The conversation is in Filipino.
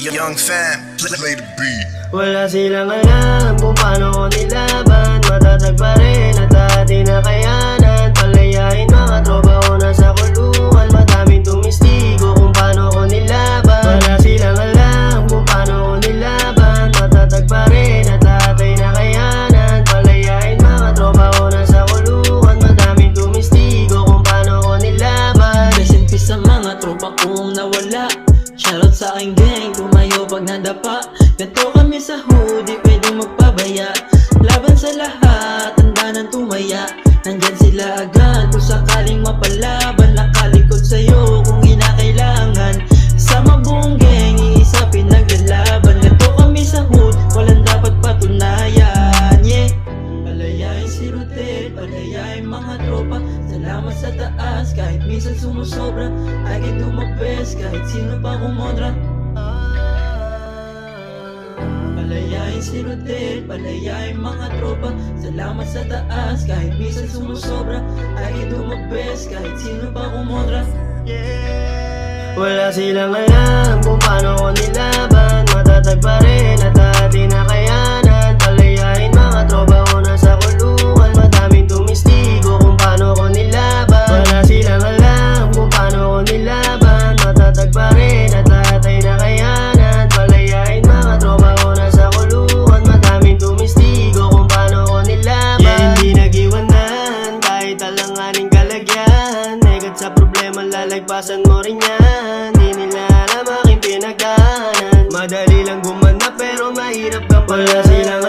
Young fam, play the beat. Wala silang alam kung paano ko nilaban. Matatag pa rin at ating nakayanan. Palayain mga tropa ko nasa kulungan. Madaming tumistigo kung paano ko nilaban. Wala silang alam kung paano ko nilaban. Matatag pa rin at ating nakayanan. Palayain mga tropa ko nasa kulungan. Madaming tumistigo kung paano ko nilaban. Rest in peace sa mga tropa kong nawala. Shoutout sa aking gang, tumayo pag nadapa. Ganto kami sa hood, di pwedeng magpabaya. Laban sa lahat, tanda ng tumaya. Nandyan sila agad, kung sakaling mapalaban. Nakalikod sa'yo kung kinakailangan. Sama buong gang, iisa pinaglalaban. Ganto kami sa hood, walang dapat patunayan. Yeah. Palayain si Rodel, palayain mga tropa. Salamat sa taas, kahit minsan sumusobra. I can do my best, kahit sino pa kumodra. Palayain si Rodel, palayain mga tropa. Salamat sa taas, kahit minsan sumusobra. I can do my best, kahit sino pa kumodra. Wala silang alam kung paano ko nilaban. Matatag pa rin at ating nakayanan. Palayain mga tropa ko nasa kulungan. Madaming tumistigo kung paano ko nilaban. Wala silang alam kung paano ko nilaban. Matatag pa rin at ating nakayanan. Palayain mga tropa ko nasa kulungan. Madaming tumistigo kung paano ko nilaban. Yeah, hindi nag-iwanan kahit alanganing kalagyan. Negat sa problema, lalagpasan mo rin yan. Di nila alam aking pinagdaanan. Madali lang gumanap pero mahirap kang pala. Silang